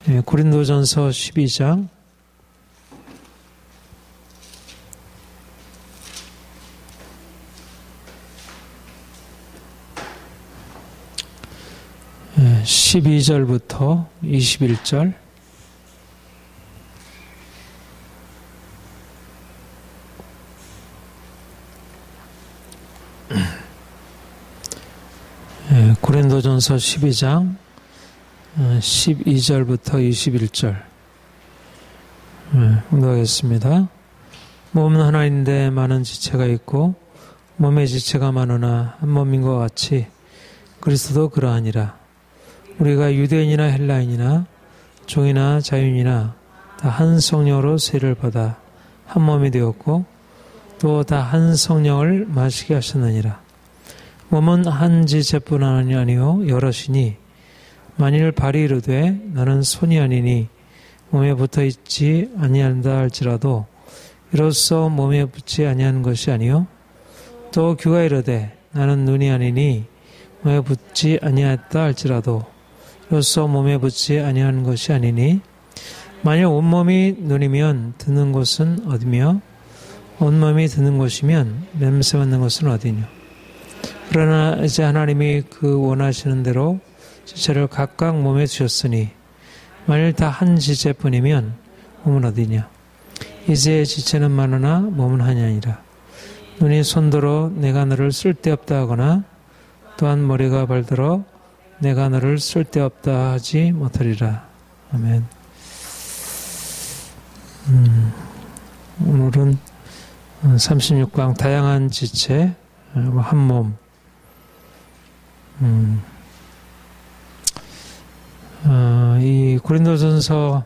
고린도전서 12장 12절부터 21절. 고린도전서 12장 12절부터 21절 공독하겠습니다. 몸은 하나인데 많은 지체가 있고 몸의 지체가 많으나 한 몸인 것 같이 그리스도도 그러하니라. 우리가 유대인이나 헬라인이나 종이나 자유인이나 다 한 성령으로 세를 받아 한 몸이 되었고 또 다 한 성령을 마시게 하셨느니라. 몸은 한 지체뿐 아니요 여럿이니 만일 발이 이르되 나는 손이 아니니 몸에 붙어 있지 아니한다 할지라도 이로써 몸에 붙지 아니한 것이 아니요 또 귀가 이르되 나는 눈이 아니니 몸에 붙지 아니하였다 할지라도 이로써 몸에 붙지 아니한 것이 아니니 만일 온몸이 눈이면 듣는 곳은 어디며 온몸이 듣는 곳이면 냄새 맡는 것은 어디냐. 그러나 이제 하나님이 그 원하시는 대로 지체를 각각 몸에 주셨으니 만일 다 한 지체뿐이면 몸은 어디냐. 이제 지체는 많으나 몸은 하나니라. 눈이 손들어 내가 너를 쓸데없다 하거나 또한 머리가 발들어 내가 너를 쓸데없다 하지 못하리라. 아멘. 오늘은 36강 다양한 지체 한 몸. 이 고린도전서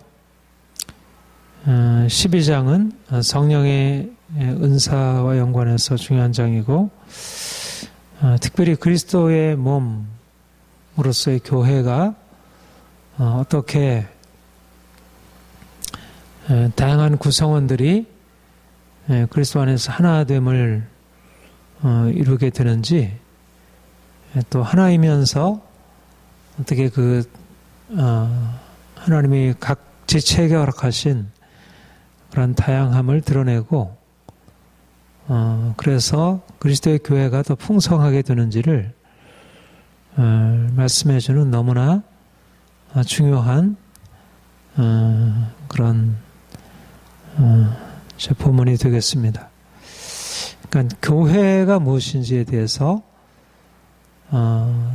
12장은 성령의 은사와 연관해서 중요한 장이고 특별히 그리스도의 몸으로서의 교회가 어떻게 다양한 구성원들이 그리스도 안에서 하나됨을 이루게 되는지 또 하나이면서 어떻게 하나님이 각 지체에게 허락하신 그런 다양함을 드러내고 그래서 그리스도의 교회가 더 풍성하게 되는지를 말씀해주는 너무나 중요한 그런 제 본문이 되겠습니다. 그러니까 교회가 무엇인지에 대해서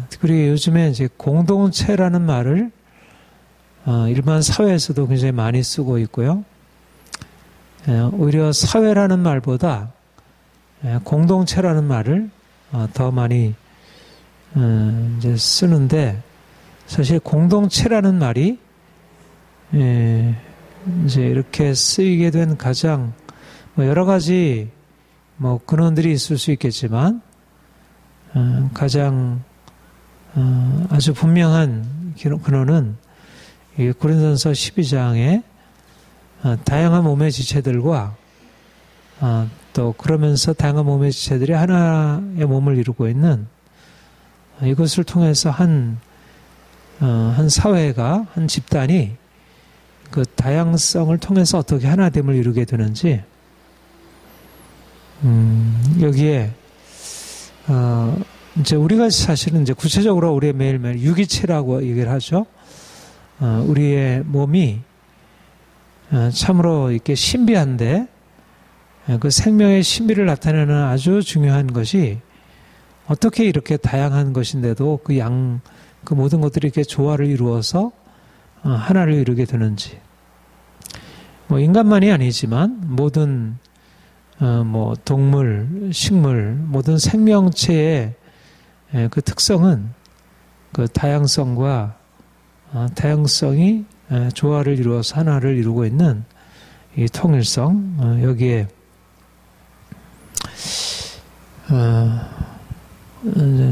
특별히 요즘에 이제 공동체라는 말을 일반 사회에서도 굉장히 많이 쓰고 있고요. 오히려 사회라는 말보다 공동체라는 말을 더 많이 이제 쓰는데 사실 공동체라는 말이 이제 이렇게 쓰이게 된 가장 여러 가지 근원들이 있을 수 있겠지만 가장 아주 분명한 근원은 이 고린도전서 12장의 다양한 몸의 지체들과 또 그러면서 다양한 몸의 지체들이 하나의 몸을 이루고 있는 이것을 통해서 한 사회가 한 집단이 그 다양성을 통해서 어떻게 하나됨을 이루게 되는지 여기에 이제 우리가 사실은 이제 구체적으로 우리의 매일매일 유기체라고 얘기를 하죠. 우리의 몸이 참으로 이렇게 신비한데 그 생명의 신비를 나타내는 아주 중요한 것이 어떻게 이렇게 다양한 것인데도 그 모든 것들이 이렇게 조화를 이루어서 하나를 이루게 되는지. 인간만이 아니지만 모든 동물, 식물, 모든 생명체의 그 특성은 그 다양성과 다양성이 조화를 이루어서 하나를 이루고 있는 이 통일성, 여기에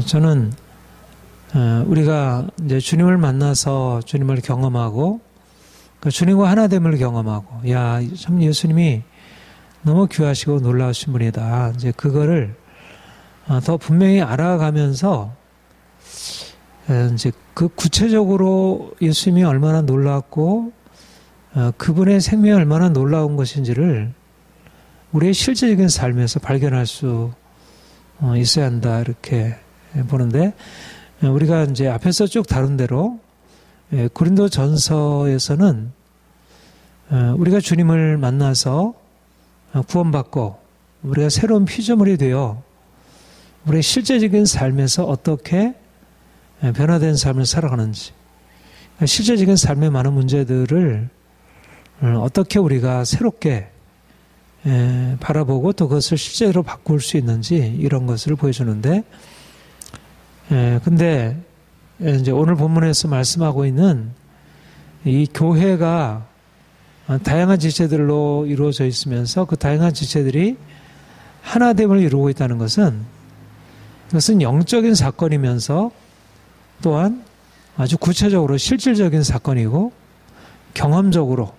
저는 우리가 이제 주님을 만나서 주님을 경험하고 그 주님과 하나됨을 경험하고 참 예수님이 너무 귀하시고 놀라우신 분이다. 이제 그거를 더 분명히 알아가면서 이제 그 구체적으로 예수님이 얼마나 놀라웠고 그분의 생명이 얼마나 놀라운 것인지를 우리의 실제적인 삶에서 발견할 수 있어야 한다 이렇게 보는데, 우리가 이제 앞에서 쭉 다룬 대로 고린도전서에서는 우리가 주님을 만나서 구원받고 우리가 새로운 피조물이 되어 우리의 실제적인 삶에서 어떻게 변화된 삶을 살아가는지, 실제적인 삶의 많은 문제들을 어떻게 우리가 새롭게 바라보고 또 그것을 실제로 바꿀 수 있는지 이런 것을 보여주는데, 근데 이제 오늘 본문에서 말씀하고 있는 이 교회가 다양한 지체들로 이루어져 있으면서 그 다양한 지체들이 하나됨을 이루고 있다는 것은, 이것은 영적인 사건이면서 또한 아주 구체적으로 실질적인 사건이고 경험적으로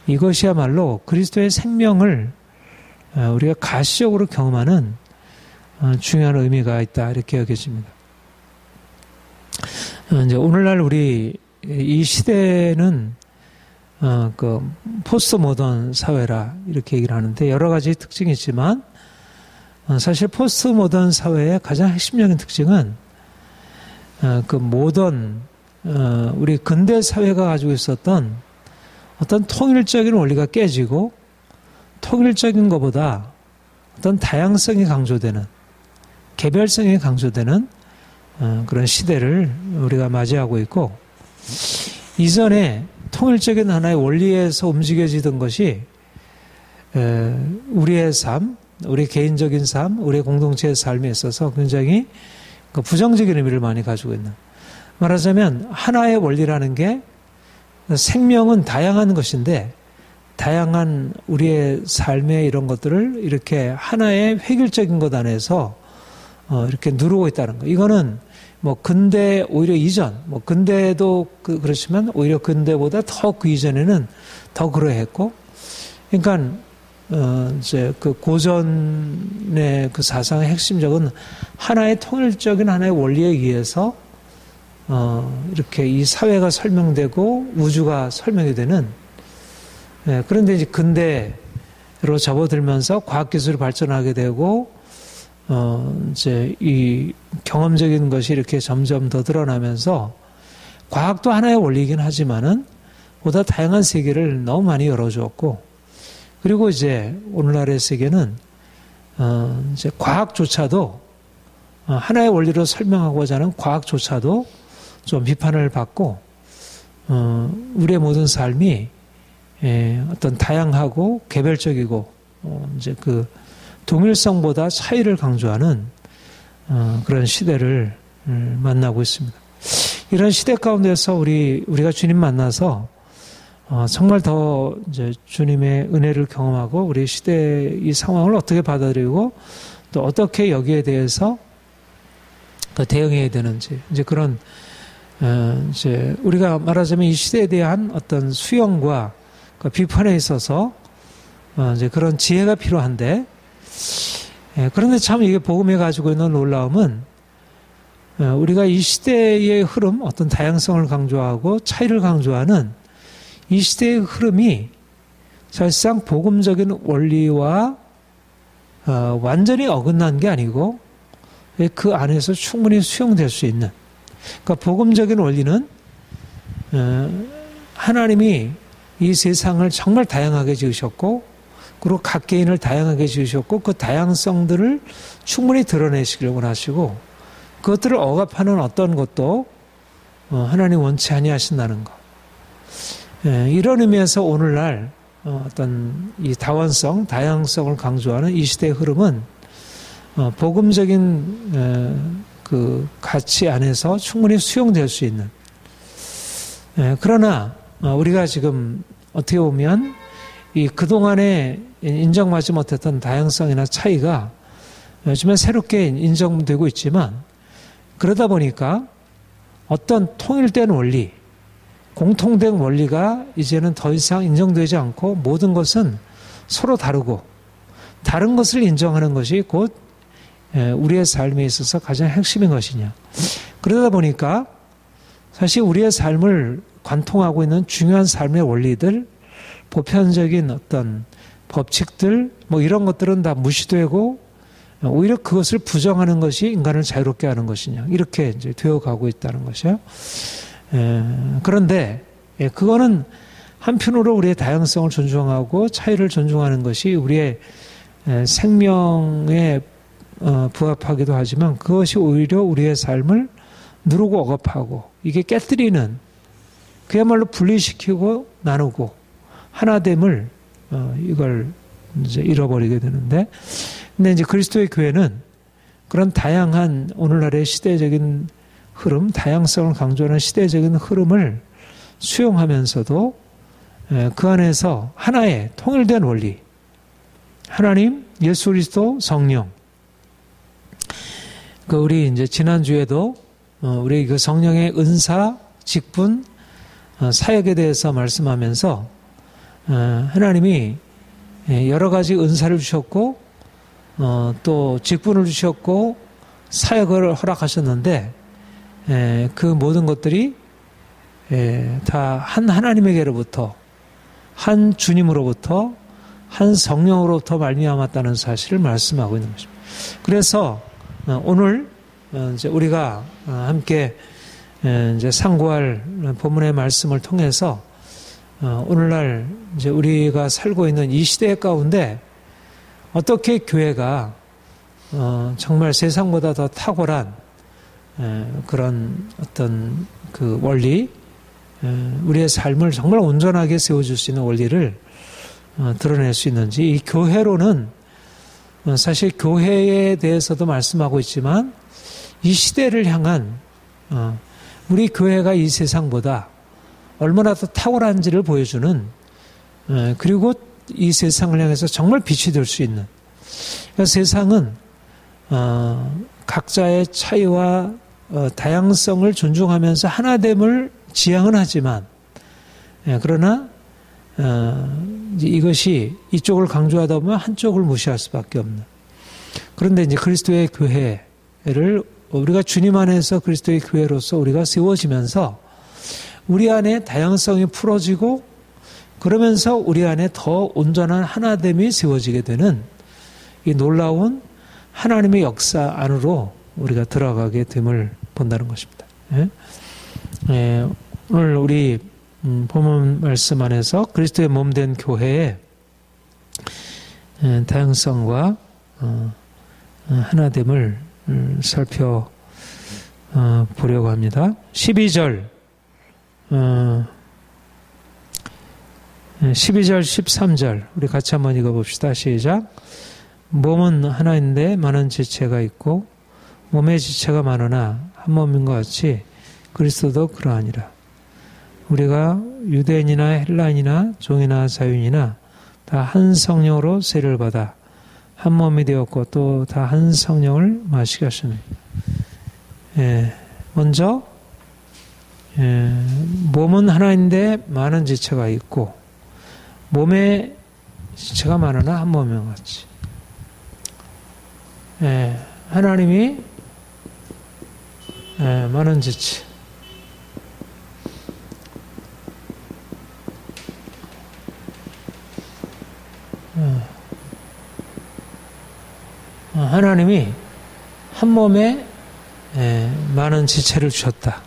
이것이야말로 그리스도의 생명을 우리가 가시적으로 경험하는 중요한 의미가 있다 이렇게 여겨집니다. 이제 오늘날 우리 이 시대는 그 포스트 모던 사회라 이렇게 얘기를 하는데, 여러 가지 특징이 있지만 사실 포스트 모던 사회의 가장 핵심적인 특징은 그 모던 우리 근대 사회가 가지고 있었던 어떤 통일적인 원리가 깨지고, 통일적인 것보다 어떤 다양성이 강조되는, 개별성이 강조되는 그런 시대를 우리가 맞이하고 있고, 이전에 통일적인 하나의 원리에서 움직여지던 것이 우리의 삶, 우리 개인적인 삶, 우리의 공동체의 삶에 있어서 굉장히 부정적인 의미를 많이 가지고 있는, 말하자면 하나의 원리라는 게 생명은 다양한 것인데 다양한 우리의 삶의 이런 것들을 이렇게 하나의 획일적인 것 안에서 이렇게 누르고 있다는 거. 이거는 뭐 근대 오히려 이전, 뭐 근대도 그렇지만 오히려 근대보다 더 그 이전에는 더 그러했고, 그러니까 이제 그 고전의 그 사상의 핵심적은 하나의 통일적인 하나의 원리에 의해서 이렇게 이 사회가 설명되고 우주가 설명이 되는, 그런데 이제 근대로 접어들면서 과학기술이 발전하게 되고, 이제 이 경험적인 것이 이렇게 점점 더 드러나면서 과학도 하나의 원리이긴 하지만은 보다 다양한 세계를 너무 많이 열어주었고, 그리고 이제 오늘날의 세계는 이제 과학조차도 하나의 원리로 설명하고자 하는 과학조차도 좀 비판을 받고, 우리의 모든 삶이 어떤 다양하고 개별적이고 이제 그 동일성보다 차이를 강조하는 그런 시대를 만나고 있습니다. 이런 시대 가운데서 우리가 주님 만나서 정말 더 이제 주님의 은혜를 경험하고 우리 시대의 이 상황을 어떻게 받아들이고 또 어떻게 여기에 대해서 대응해야 되는지, 이제 그런 이제 우리가 말하자면 이 시대에 대한 어떤 수용과 그 비판에 있어서 이제 그런 지혜가 필요한데, 그런데 참 이게 복음이 가지고 있는 놀라움은 우리가 이 시대의 흐름, 어떤 다양성을 강조하고 차이를 강조하는 이 시대의 흐름이 사실상 복음적인 원리와 완전히 어긋난 게 아니고 그 안에서 충분히 수용될 수 있는, 그러니까 복음적인 원리는 하나님이 이 세상을 정말 다양하게 지으셨고, 그리고 각 개인을 다양하게 지으셨고, 그 다양성들을 충분히 드러내시려고 하시고, 그것들을 억압하는 어떤 것도 하나님 원치 아니하신다는 것. 이런 의미에서 오늘날 어떤 이 다원성, 다양성을 강조하는 이 시대의 흐름은 복음적인 그 가치 안에서 충분히 수용될 수 있는, 그러나 우리가 지금 어떻게 보면 이 그동안에 인정받지 못했던 다양성이나 차이가 요즘에 새롭게 인정되고 있지만, 그러다 보니까 어떤 통일된 원리, 공통된 원리가 이제는 더 이상 인정되지 않고 모든 것은 서로 다르고, 다른 것을 인정하는 것이 곧 우리의 삶에 있어서 가장 핵심인 것이냐. 그러다 보니까 사실 우리의 삶을 관통하고 있는 중요한 삶의 원리들, 보편적인 어떤 법칙들, 뭐 이런 것들은 다 무시되고 오히려 그것을 부정하는 것이 인간을 자유롭게 하는 것이냐. 이렇게 이제 되어가고 있다는 것이요. 그런데 그거는 한편으로 우리의 다양성을 존중하고 차이를 존중하는 것이 우리의 생명에 부합하기도 하지만 그것이 오히려 우리의 삶을 누르고 억압하고 이게 깨뜨리는 그야말로 분리시키고 나누고 하나됨을 이걸 이제 잃어버리게 되는데 근데 이제 그리스도의 교회는 그런 다양한 오늘날의 시대적인 흐름, 다양성을 강조하는 시대적인 흐름을 수용하면서도 그 안에서 하나의 통일된 원리, 하나님, 예수 그리스도, 성령. 그 우리 이제 지난주에도 우리 그 성령의 은사, 직분, 사역에 대해서 말씀하면서 하나님이 여러 가지 은사를 주셨고 또 직분을 주셨고 사역을 허락하셨는데 그 모든 것들이 다 한 하나님에게로부터 한 주님으로부터 한 성령으로부터 말미암았다는 사실을 말씀하고 있는 것입니다. 그래서 오늘 이제 우리가 함께 이제 상고할 본문의 말씀을 통해서 오늘날 이제 우리가 살고 있는 이 시대 가운데 어떻게 교회가 정말 세상보다 더 탁월한 그런 어떤 그 원리, 우리의 삶을 정말 온전하게 세워줄 수 있는 원리를 드러낼 수 있는지, 이 교회로는 사실 교회에 대해서도 말씀하고 있지만 이 시대를 향한 우리 교회가 이 세상보다 얼마나 더 탁월한지를 보여주는, 그리고 이 세상을 향해서 정말 빛이 될 수 있는, 그러니까 세상은 각자의 차이와 다양성을 존중하면서 하나됨을 지향은 하지만 그러나 이것이 이쪽을 강조하다 보면 한쪽을 무시할 수밖에 없는, 그런데 이제 그리스도의 교회를 우리가 주님 안에서 그리스도의 교회로서 우리가 세워지면서 우리 안에 다양성이 풀어지고 그러면서 우리 안에 더 온전한 하나됨이 세워지게 되는 이 놀라운 하나님의 역사 안으로 우리가 들어가게 됨을 본다는 것입니다. 오늘 우리 본문 말씀 안에서 그리스도의 몸된 교회의 다양성과 하나됨을 살펴보려고 합니다. 12절 13절 우리 같이 한번 읽어봅시다. 시작. 몸은 하나인데 많은 지체가 있고 몸의 지체가 많으나 한 몸인 것 같이 그리스도도 그러하니라. 우리가 유대인이나 헬라인이나 종이나 자유인이나 다 한 성령으로 세례를 받아 한 몸이 되었고 또 다 한 성령을 마시게 하시네. 먼저 몸은 하나인데 많은 지체가 있고 몸의 지체가 많으나 한 몸인 것 같이. 하나님이 많은 지체, 하나님이 한 몸에 많은 지체를 주셨다.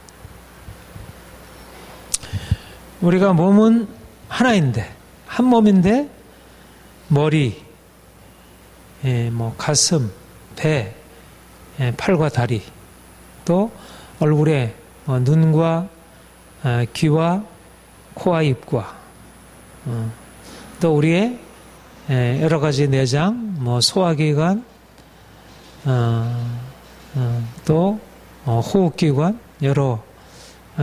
우리가 몸은 하나인데, 한 몸인데 머리, 뭐 가슴, 배, 팔과 다리, 또 얼굴에 눈과 귀와 코와 입과 또 우리의 여러 가지 내장, 뭐 소화기관, 또 호흡기관, 여러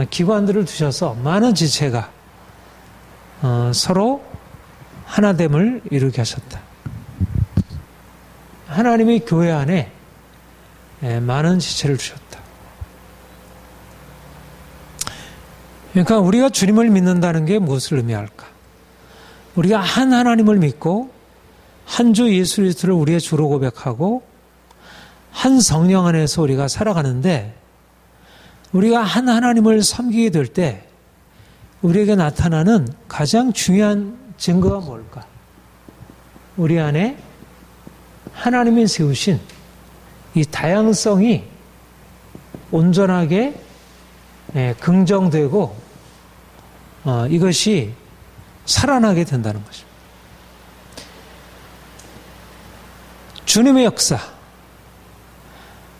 기관들을 두셔서 많은 지체가 서로 하나됨을 이루게 하셨다. 하나님이 교회 안에 많은 지체를 주셨다. 그러니까 우리가 주님을 믿는다는 게 무엇을 의미할까? 우리가 한 하나님을 믿고 한 주 예수 그리스도를 우리의 주로 고백하고 한 성령 안에서 우리가 살아가는데 우리가 한 하나님을 섬기게 될 때 우리에게 나타나는 가장 중요한 증거가 뭘까? 우리 안에 하나님이 세우신 이 다양성이 온전하게 긍정되고 이것이 살아나게 된다는 것입니다. 주님의 역사,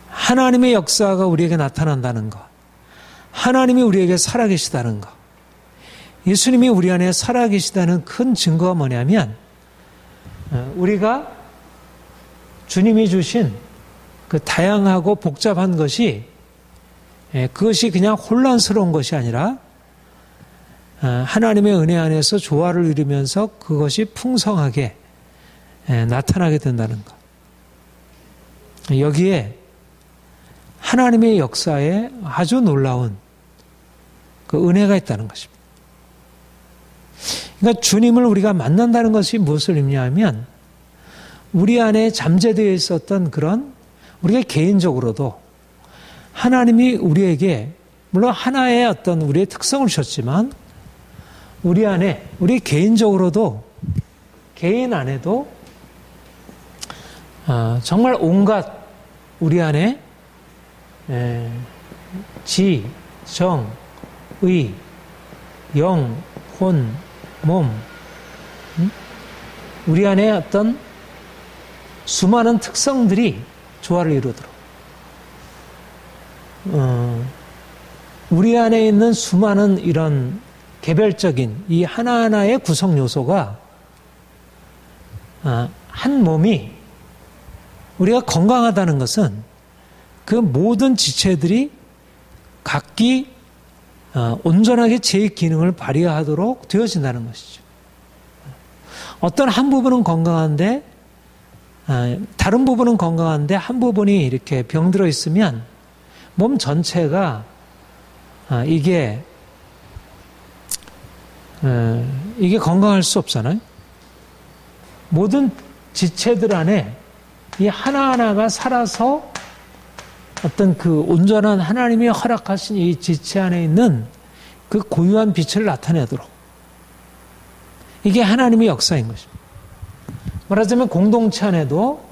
하나님의 역사가 우리에게 나타난다는 것, 하나님이 우리에게 살아계시다는 것, 예수님이 우리 안에 살아계시다는 큰 증거가 뭐냐면 우리가 주님이 주신 그 다양하고 복잡한 것이 그것이 그냥 혼란스러운 것이 아니라 하나님의 은혜 안에서 조화를 이루면서 그것이 풍성하게 나타나게 된다는 것. 여기에 하나님의 역사에 아주 놀라운 그 은혜가 있다는 것입니다. 그러니까 주님을 우리가 만난다는 것이 무엇을 의미하면 우리 안에 잠재되어 있었던 그런 우리가 개인적으로도 하나님이 우리에게 물론 하나의 어떤 우리의 특성을 주셨지만 우리 안에 우리 개인적으로도 개인 안에도 정말 온갖 우리 안에 지, 정, 의, 영, 혼, 몸 우리 안에 어떤 수많은 특성들이 조화를 이루도록 우리 안에 있는 수많은 이런 개별적인 이 하나하나의 구성 요소가 한 몸이 우리가 건강하다는 것은 그 모든 지체들이 각기 온전하게 제 기능을 발휘하도록 되어진다는 것이죠. 어떤 한 부분은 건강한데 다른 부분은 건강한데 한 부분이 이렇게 병들어 있으면 몸 전체가 이게 건강할 수 없잖아요. 모든 지체들 안에 이 하나하나가 살아서 어떤 그 온전한 하나님이 허락하신 이 지체 안에 있는 그 고유한 빛을 나타내도록 이게 하나님의 역사인 것입니다. 말하자면 공동체 안에도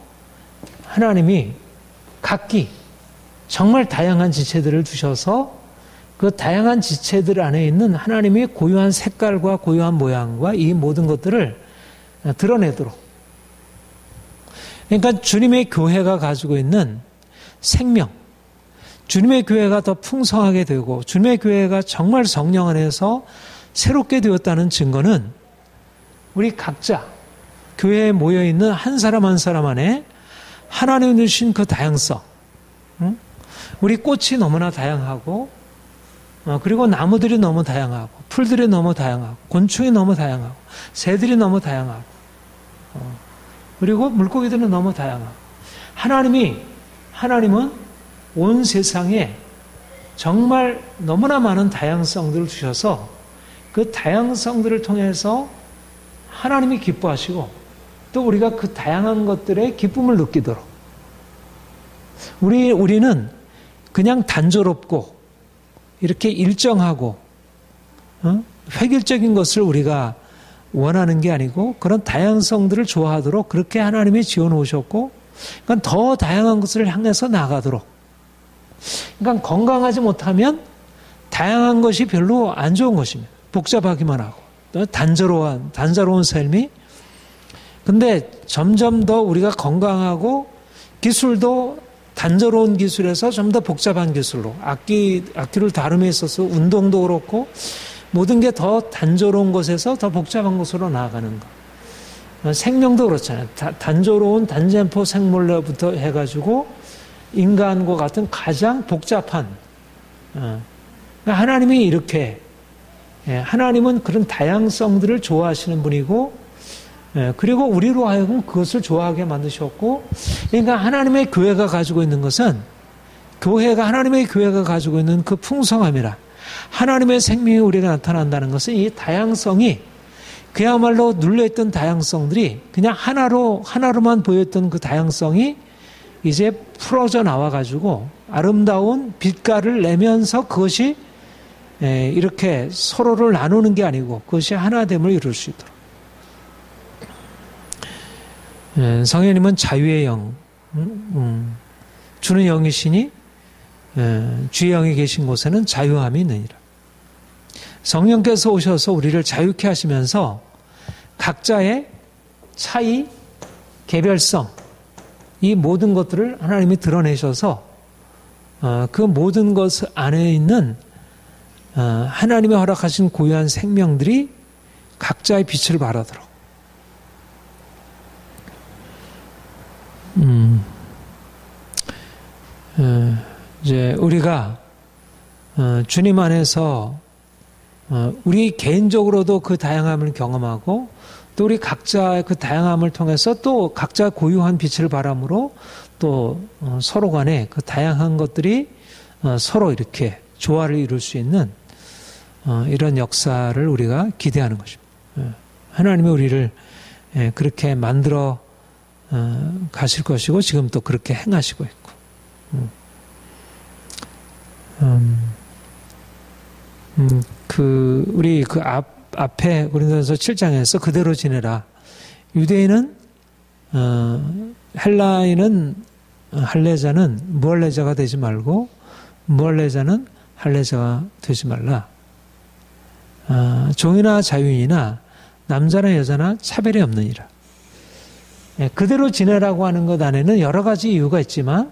하나님이 각기 정말 다양한 지체들을 두셔서 그 다양한 지체들 안에 있는 하나님의 고유한 색깔과 고유한 모양과 이 모든 것들을 드러내도록 그러니까 주님의 교회가 가지고 있는 생명 주님의 교회가 더 풍성하게 되고 주님의 교회가 정말 성령 안에서 새롭게 되었다는 증거는 우리 각자 교회에 모여있는 한 사람 한 사람 안에 하나님이 주신 그 다양성 우리 꽃이 너무나 다양하고 그리고 나무들이 너무 다양하고 풀들이 너무 다양하고 곤충이 너무 다양하고 새들이 너무 다양하고 그리고 물고기들은 너무 다양하고 하나님은 온 세상에 정말 너무나 많은 다양성들을 주셔서 그 다양성들을 통해서 하나님이 기뻐하시고 또 우리가 그 다양한 것들의 기쁨을 느끼도록 우리는 그냥 단조롭고 이렇게 일정하고 획일적인 것을 우리가 원하는 게 아니고 그런 다양성들을 좋아하도록 그렇게 하나님이 지어놓으셨고 그러니까 더 다양한 것을 향해서 나가도록 그러니까 건강하지 못하면 다양한 것이 별로 안 좋은 것입니다. 복잡하기만 하고 단조로운 삶이 근데 점점 더 우리가 건강하고 기술도 단조로운 기술에서 좀 더 복잡한 기술로 악기를 다룸에 있어서 운동도 그렇고 모든 게 더 단조로운 것에서 더 복잡한 것으로 나아가는 것. 생명도 그렇잖아요. 단조로운 단점포 생물로부터 해가지고 인간과 같은 가장 복잡한 하나님이 이렇게 하나님은 그런 다양성들을 좋아하시는 분이고 그리고 우리로 하여금 그것을 좋아하게 만드셨고 그러니까 하나님의 교회가 가지고 있는 것은 하나님의 교회가 가지고 있는 그 풍성함이라 하나님의 생명이 우리가 나타난다는 것은 이 다양성이 그야말로 눌려있던 다양성들이 그냥 하나로만 보였던 그 다양성이 이제 풀어져 나와가지고 아름다운 빛깔을 내면서 그것이 이렇게 서로를 나누는 게 아니고 그것이 하나됨을 이룰 수 있도록. 성령님은 자유의 영, 주는 영이시니 주의 영이 계신 곳에는 자유함이 있느니라. 성령께서 오셔서 우리를 자유케 하시면서 각자의 차이, 개별성, 이 모든 것들을 하나님이 드러내셔서 그 모든 것 안에 있는 하나님의 허락하신 고유한 생명들이 각자의 빛을 발하도록. 이제 우리가 주님 안에서 우리 개인적으로도 그 다양함을 경험하고 또 우리 각자의 그 다양함을 통해서 또 각자 고유한 빛을 발함으로 또 서로 간에 그 다양한 것들이 서로 이렇게 조화를 이룰 수 있는 이런 역사를 우리가 기대하는 것입니다. 하나님이 우리를 그렇게 만들어 가실 것이고 지금 또 그렇게 행하시고 있고. 우리 앞에 고린도전서 7장에서 그대로 지내라. 유대인은 헬라인은 할례자는 무할례자가 되지 말고 무할례자는 할례자가 되지 말라. 종이나 자유인이나 남자나 여자나 차별이 없느니라. 그대로 지내라고 하는 것 안에는 여러 가지 이유가 있지만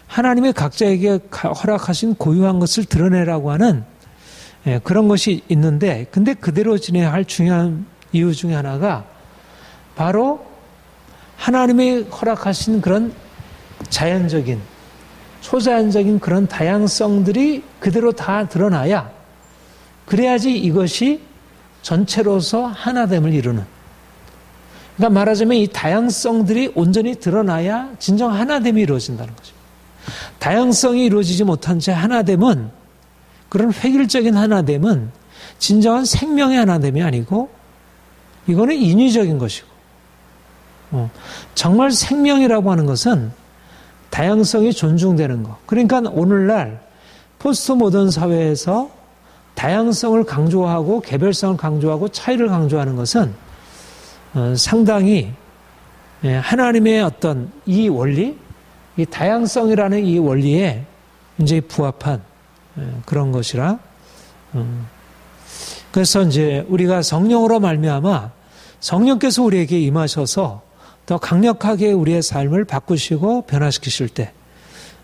하나님의 각자에게 허락하신 고유한 것을 드러내라고 하는 그런 것이 있는데, 근데 그대로 지내야 할 중요한 이유 중에 하나가 바로 하나님의 허락하신 그런 자연적인, 초자연적인 그런 다양성들이 그대로 다 드러나야, 그래야지 이것이 전체로서 하나됨을 이루는. 그러니까 말하자면 이 다양성들이 온전히 드러나야 진정 하나됨이 이루어진다는 거죠. 다양성이 이루어지지 못한 채 하나됨은, 그런 획일적인 하나됨은 진정한 생명의 하나됨이 아니고 이거는 인위적인 것이고, 정말 생명이라고 하는 것은 다양성이 존중되는 것. 그러니까 오늘날 포스트 모던 사회에서 다양성을 강조하고 개별성을 강조하고 차이를 강조하는 것은 상당히 하나님의 어떤 이 원리, 이 다양성이라는 이 원리에 이제 부합한 그런 것이라. 그래서 이제 우리가 성령으로 말미암아 성령께서 우리에게 임하셔서 더 강력하게 우리의 삶을 바꾸시고 변화시키실 때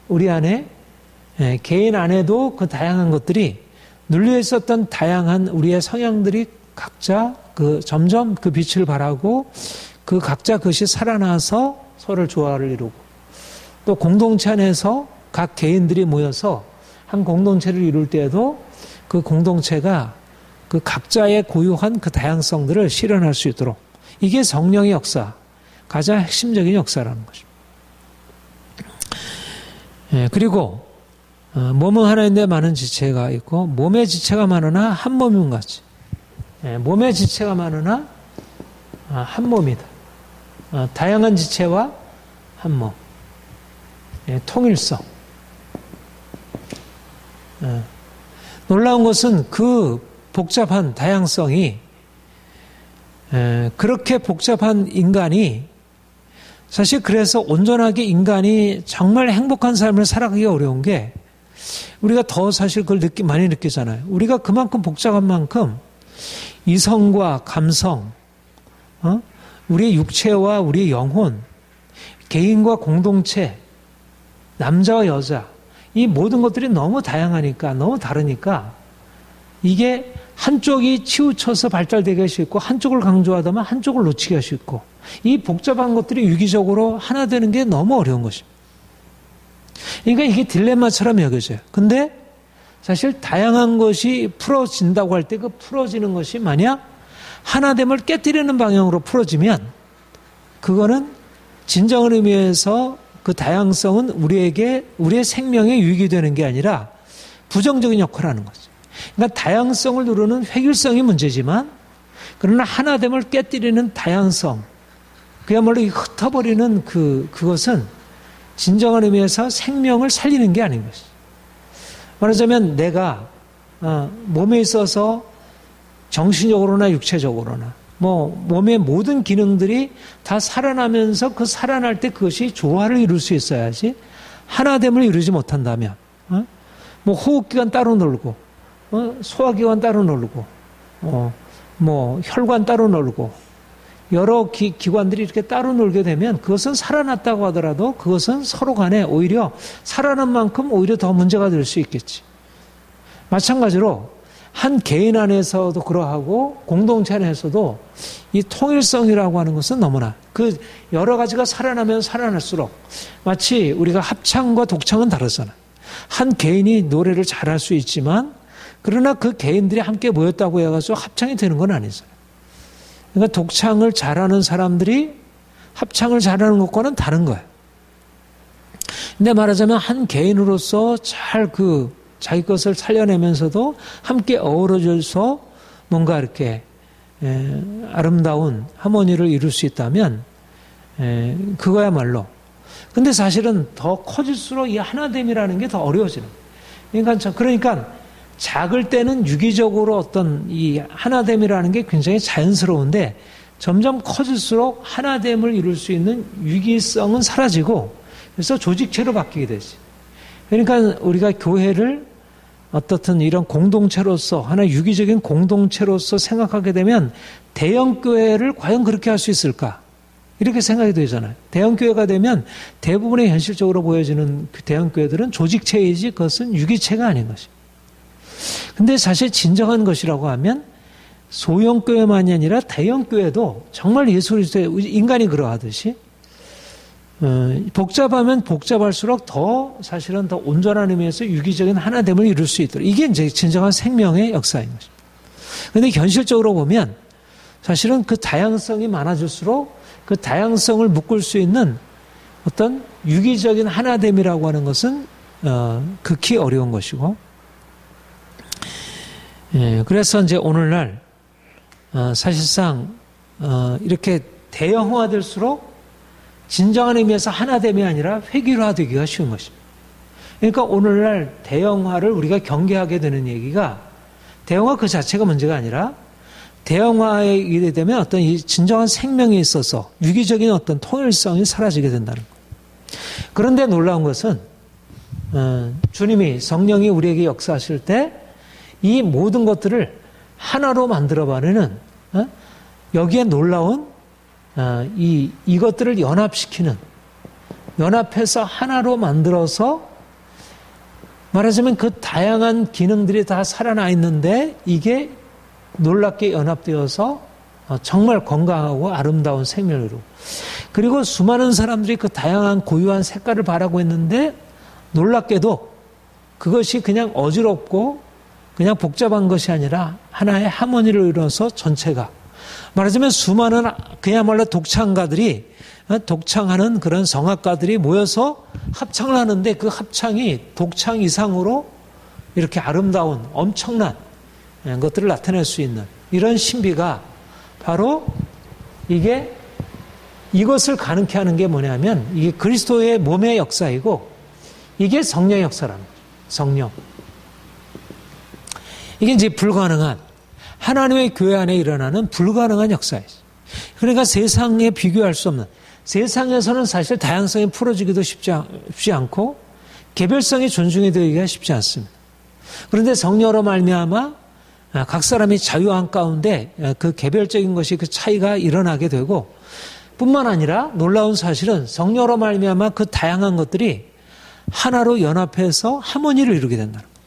우리 안에 개인 안에도 그 다양한 것들이 눌려 있었던 다양한 우리의 성향들이 각자 그 점점 그 빛을 발하고 그 각자 그것이 살아나서 서로를 조화를 이루고 또 공동체 안에서 각 개인들이 모여서 한 공동체를 이룰 때에도 그 공동체가 그 각자의 고유한 그 다양성들을 실현할 수 있도록, 이게 성령의 역사, 가장 핵심적인 역사라는 것입니다. 그리고 몸은 하나인데 많은 지체가 있고 몸의 지체가 많으나 한 몸인 같이. 몸의 지체가 많으나 한 몸이다. 다양한 지체와 한 몸. 통일성. 놀라운 것은 그 복잡한 다양성이, 그렇게 복잡한 인간이 사실 그래서 온전하게 인간이 정말 행복한 삶을 살아가기가 어려운 게, 우리가 더 사실 그걸 많이 느끼잖아요. 우리가 그만큼 복잡한 만큼 이성과 감성, 우리의 육체와 우리의 영혼, 개인과 공동체, 남자와 여자, 이 모든 것들이 너무 다양하니까, 너무 다르니까 이게 한쪽이 치우쳐서 발달되게 할 수 있고 한쪽을 강조하다만 한쪽을 놓치게 할 수 있고, 이 복잡한 것들이 유기적으로 하나 되는 게 너무 어려운 것입니다. 그러니까 이게 딜레마처럼 여겨져요. 근데 사실 다양한 것이 풀어진다고 할 때 그 풀어지는 것이 만약 하나됨을 깨뜨리는 방향으로 풀어지면 그거는 진정한 의미에서 그 다양성은 우리의 생명에 유익이 되는 게 아니라 부정적인 역할을 하는 거죠. 그러니까 다양성을 누르는 획일성이 문제지만, 그러나 하나됨을 깨뜨리는 다양성, 그야말로 흩어버리는 그것은 진정한 의미에서 생명을 살리는 게 아닌 것이죠. 말하자면 내가 몸에 있어서 정신적으로나 육체적으로나 몸의 모든 기능들이 다 살아나면서 그 살아날 때 그것이 조화를 이룰 수 있어야지 하나됨을 이루지 못한다면 호흡기관 따로 놀고 소화기관 따로 놀고 혈관 따로 놀고 여러 기관들이 이렇게 따로 놀게 되면 그것은 살아났다고 하더라도 그것은 서로 간에 오히려 살아난 만큼 오히려 더 문제가 될 수 있겠지. 마찬가지로 한 개인 안에서도 그러하고 공동체 안에서도 이 통일성이라고 하는 것은 너무나 그 여러 가지가 살아나면 살아날수록 마치 우리가 합창과 독창은 다르잖아. 한 개인이 노래를 잘할 수 있지만 그러나 그 개인들이 함께 모였다고 해가지고 합창이 되는 건 아니잖아요. 그러니까 독창을 잘하는 사람들이 합창을 잘하는 것과는 다른 거예요. 근데 말하자면 한 개인으로서 잘 자기 것을 살려내면서도 함께 어우러져서 뭔가 이렇게 아름다운 하모니를 이룰 수 있다면 그거야말로. 근데 사실은 더 커질수록 이 하나됨이라는 게 더 어려워지는 거예요. 그러니까 작을 때는 유기적으로 어떤 이 하나됨이라는 게 굉장히 자연스러운데 점점 커질수록 하나됨을 이룰 수 있는 유기성은 사라지고 그래서 조직체로 바뀌게 되지. 그러니까 우리가 교회를 어떻든 이런 공동체로서 하나의 유기적인 공동체로서 생각하게 되면 대형교회를 과연 그렇게 할 수 있을까? 이렇게 생각이 되잖아요. 대형교회가 되면 대부분의 현실적으로 보여지는 그 대형교회들은 조직체이지 그것은 유기체가 아닌 것입니다. 근데 사실 진정한 것이라고 하면 소형교회만이 아니라 대형교회도 정말 예수 그리스도의 인간이 그러하듯이 복잡하면 복잡할수록 더 사실은 더 온전한 의미에서 유기적인 하나됨을 이룰 수 있도록 이게 이제 진정한 생명의 역사인 것입니다. 그런데 현실적으로 보면 사실은 그 다양성이 많아질수록 그 다양성을 묶을 수 있는 어떤 유기적인 하나됨이라고 하는 것은 극히 어려운 것이고 그래서 이제 오늘날 사실상 이렇게 대형화될수록 진정한 의미에서 하나됨이 아니라 획일화되기가 쉬운 것입니다. 그러니까 오늘날 대형화를 우리가 경계하게 되는 얘기가 대형화 그 자체가 문제가 아니라 대형화에 이르게 되면 어떤 이 진정한 생명에 있어서 유기적인 어떤 통일성이 사라지게 된다는 것. 그런데 놀라운 것은 주님이 성령이 우리에게 역사하실 때 이 모든 것들을 하나로 만들어버리는 여기에 놀라운 이것들을 연합해서 하나로 만들어서 말하자면 그 다양한 기능들이 다 살아나 있는데 이게 놀랍게 연합되어서 정말 건강하고 아름다운 생명으로 그리고 수많은 사람들이 그 다양한 고유한 색깔을 바라고 했는데 놀랍게도 그것이 그냥 어지럽고 그냥 복잡한 것이 아니라 하나의 하모니를 이루어서 전체가 말하자면 수많은 그야말로 독창가들이 독창하는 그런 성악가들이 모여서 합창을 하는데 그 합창이 독창 이상으로 이렇게 아름다운 엄청난 것들을 나타낼 수 있는 이런 신비가 바로 이것을 가능케 하는 게 뭐냐면 이게 그리스도의 몸의 역사이고 이게 성령의 역사라는 거죠. 성령. 이게 이제 불가능한 하나님의 교회 안에 일어나는 불가능한 역사이죠. 그러니까 세상에 비교할 수 없는 세상에서는 사실 다양성이 풀어지기도 쉽지 않고 개별성이 존중이 되기가 쉽지 않습니다. 그런데 성령으로 말미암아 각 사람이 자유한 가운데 그 개별적인 것이 그 차이가 일어나게 되고 뿐만 아니라 놀라운 사실은 성령으로 말미암아 그 다양한 것들이 하나로 연합해서 하모니를 이루게 된다는 거예요.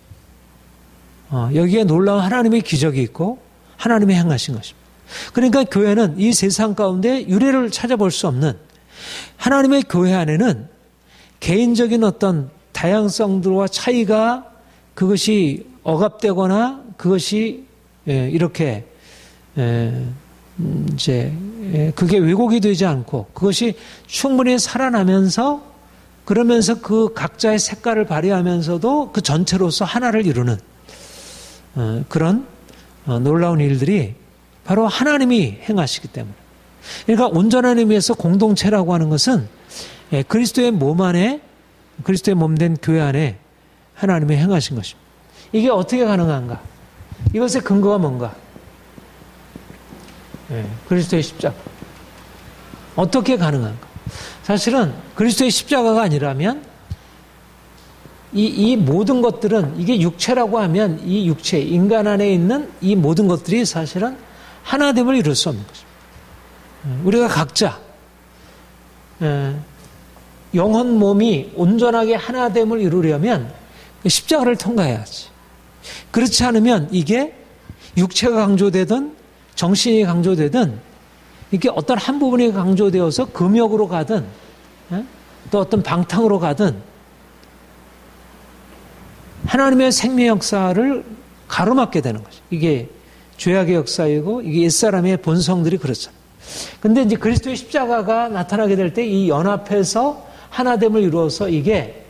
여기에 놀라운 하나님의 기적이 있고 하나님의 행하신 것입니다. 그러니까 교회는 이 세상 가운데 유례를 찾아볼 수 없는 하나님의 교회 안에는 개인적인 어떤 다양성들과 차이가 그것이 억압되거나 그것이 이렇게 이제 그게 왜곡이 되지 않고 그것이 충분히 살아나면서 그러면서 그 각자의 색깔을 발휘하면서도 그 전체로서 하나를 이루는 그런 놀라운 일들이 바로 하나님이 행하시기 때문에 그러니까 온전한 의미에서 공동체라고 하는 것은 그리스도의 몸 안에, 그리스도의 몸된 교회 안에 하나님이 행하신 것입니다. 이게 어떻게 가능한가? 이것의 근거가 뭔가? 그리스도의 십자가. 어떻게 가능한가? 사실은 그리스도의 십자가가 아니라면 이 모든 것들은, 이게 육체라고 하면 이 육체, 인간 안에 있는 이 모든 것들이 사실은 하나됨을 이룰 수 없는 것입니다. 우리가 각자 영혼 몸이 온전하게 하나됨을 이루려면 십자가를 통과해야지. 그렇지 않으면 이게 육체가 강조되든 정신이 강조되든 이게 어떤 한 부분이 강조되어서 금욕으로 가든 또 어떤 방탕으로 가든 하나님의 생명 역사를 가로막게 되는 거죠. 이게 죄악의 역사이고 이게 옛사람의 본성들이 그렇잖아요. 근데 이제 그리스도의 십자가가 나타나게 될 때 이 연합해서 하나됨을 이루어서 이게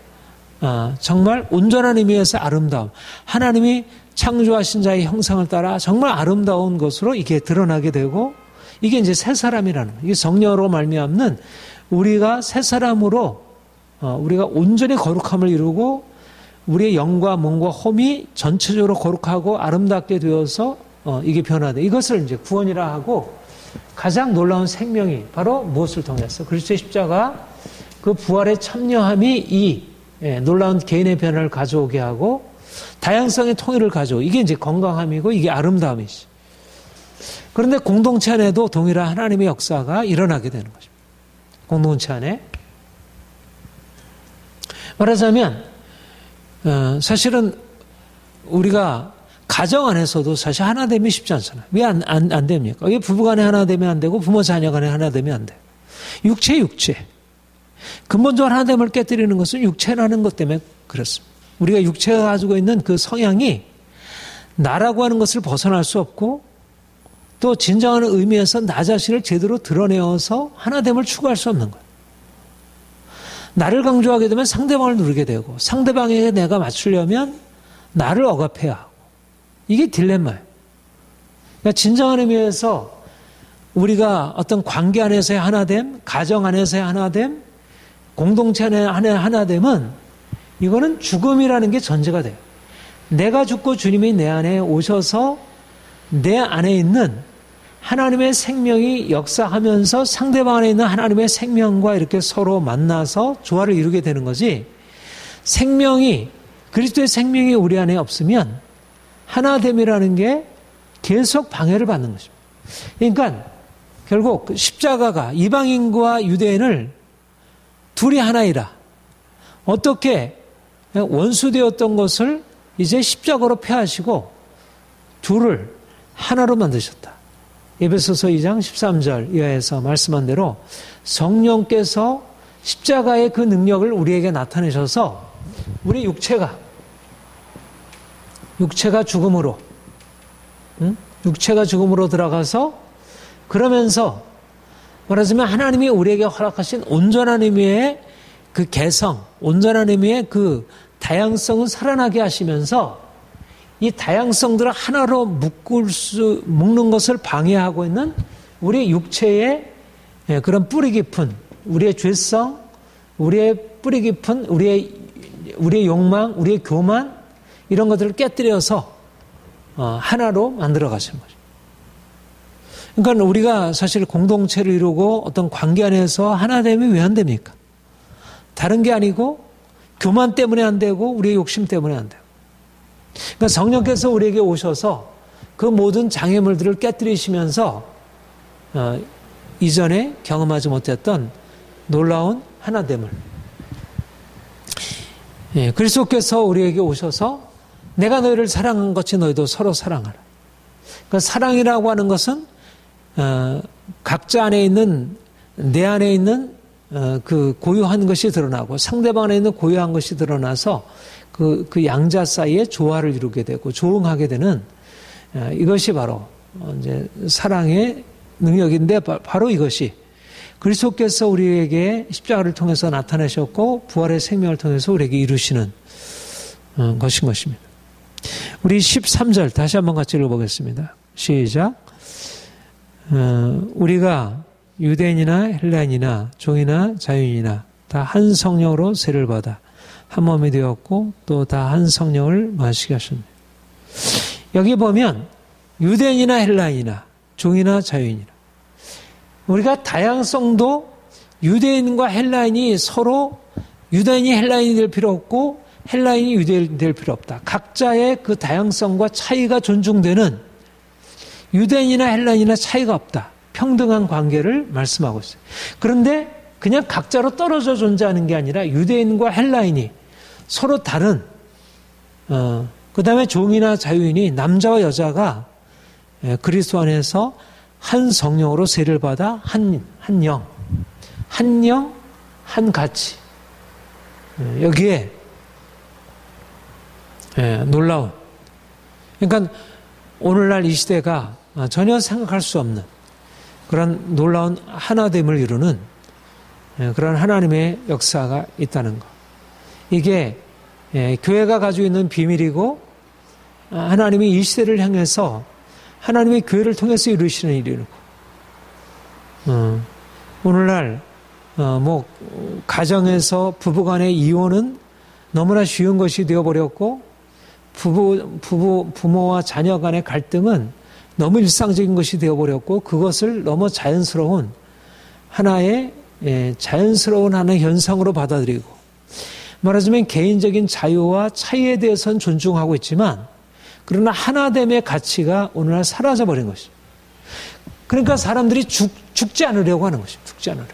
정말 온전한 의미에서 아름다움, 하나님이 창조하신 자의 형상을 따라 정말 아름다운 것으로 이게 드러나게 되고, 이게 이제 새 사람이라는 거예요. 이게 성령으로 말미암는 우리가 새 사람으로 우리가 온전히 거룩함을 이루고 우리의 영과 몸과 홈이 전체적으로 거룩하고 아름답게 되어서 이게 변화돼. 이것을 이제 구원이라 하고, 가장 놀라운 생명이 바로 무엇을 통해서 그리스도의 십자가 그 부활의 참여함이 이 놀라운 개인의 변화를 가져오게 하고 다양성의 통일을 가져오고, 이게 이제 건강함이고 이게 아름다움이지. 그런데 공동체 안에도 동일한 하나님의 역사가 일어나게 되는 것입니다. 공동체 안에 말하자면 사실은 우리가 가정 안에서도 사실 하나 되면 쉽지 않잖아요. 왜 안 됩니까? 왜 부부간에 하나 되면 안 되고 부모 자녀간에 하나 되면 안 돼요? 육체. 근본적으로 하나됨을 깨뜨리는 것은 육체라는 것 때문에 그렇습니다. 우리가 육체가 가지고 있는 그 성향이 나라고 하는 것을 벗어날 수 없고, 또 진정한 의미에서 나 자신을 제대로 드러내어서 하나됨을 추구할 수 없는 거예요. 나를 강조하게 되면 상대방을 누르게 되고, 상대방에게 내가 맞추려면 나를 억압해야 하고, 이게 딜레마예요. 그러니까 진정한 의미에서 우리가 어떤 관계 안에서의 하나됨, 가정 안에서의 하나됨, 공동체 안에 하나됨은 이거는 죽음이라는 게 전제가 돼요. 내가 죽고 주님이 내 안에 오셔서 내 안에 있는 하나님의 생명이 역사하면서 상대방 안에 있는 하나님의 생명과 이렇게 서로 만나서 조화를 이루게 되는 거지, 생명이, 그리스도의 생명이 우리 안에 없으면 하나됨이라는 게 계속 방해를 받는 것입니다. 그러니까 결국 십자가가 이방인과 유대인을 둘이 하나이라, 어떻게 원수되었던 것을 이제 십자가로 폐하시고 둘을 하나로 만드셨다. 에베소서 2장 13절 이하에서 말씀한 대로 성령께서 십자가의 그 능력을 우리에게 나타내셔서 우리 육체가 죽음으로, 육체가 죽음으로 들어가서, 그러면서 말하자면 하나님이 우리에게 허락하신 온전한 의미의 그 개성, 온전한 의미의 그 다양성을 살아나게 하시면서 이 다양성들을 하나로 묶는 것을 방해하고 있는 우리 육체의 그런 뿌리 깊은 우리의 죄성, 우리의 뿌리 깊은 우리의 욕망, 우리의 교만, 이런 것들을 깨뜨려서 하나로 만들어 가시는 거죠. 그러니까 우리가 사실 공동체를 이루고 어떤 관계 안에서 하나됨이 왜 안 됩니까? 다른 게 아니고 교만 때문에 안 되고 우리의 욕심 때문에 안 돼요. 그러니까 성령께서 우리에게 오셔서 그 모든 장애물들을 깨뜨리시면서 이전에 경험하지 못했던 놀라운 하나됨을, 그리스도께서 우리에게 오셔서 내가 너희를 사랑한 것이 너희도 서로 사랑하라. 그러니까 사랑이라고 하는 것은 각자 안에 있는, 내 안에 있는 그 고유한 것이 드러나고 상대방 안에 있는 고유한 것이 드러나서 그 양자 사이에 조화를 이루게 되고 조응하게 되는, 이것이 바로 이제 사랑의 능력인데, 바로 이것이 그리스도께서 우리에게 십자가를 통해서 나타내셨고 부활의 생명을 통해서 우리에게 이루시는 것인 것입니다. 우리 13절 다시 한번 같이 읽어보겠습니다. 시작. 우리가 유대인이나 헬라인이나 종이나 자유인이나 다 한 성령으로 세를 받아 한 몸이 되었고 또 다 한 성령을 마시게 하셨네. 여기 보면 유대인이나 헬라인이나 종이나 자유인이나 우리가 다양성도 유대인과 헬라인이 서로 유대인이 헬라인이 될 필요 없고 헬라인이 유대인이 될 필요 없다. 각자의 그 다양성과 차이가 존중되는 유대인이나 헬라인이나 차이가 없다. 평등한 관계를 말씀하고 있어요. 그런데 그냥 각자로 떨어져 존재하는 게 아니라 유대인과 헬라인이 서로 다른 그 다음에 종이나 자유인이 남자와 여자가 그리스도 안에서 한 성령으로 세를 받아 한 영, 한 가치. 여기에 놀라운. 그러니까 오늘날 이 시대가 전혀 생각할 수 없는 그런 놀라운 하나됨을 이루는 그런 하나님의 역사가 있다는 것. 이게 교회가 가지고 있는 비밀이고 하나님이 이 시대를 향해서 하나님의 교회를 통해서 이루시는 일이고 오늘날 뭐 가정에서 부부간의 이혼은 너무나 쉬운 것이 되어버렸고 부모와 자녀 간의 갈등은 너무 일상적인 것이 되어버렸고 그것을 너무 자연스러운 하나의 자연스러운 하나의 현상으로 받아들이고 말하자면 개인적인 자유와 차이에 대해서는 존중하고 있지만 그러나 하나됨의 가치가 오늘날 사라져버린 것이죠. 그러니까 사람들이 죽지 않으려고 하는 것입니다. 죽지 않으려고.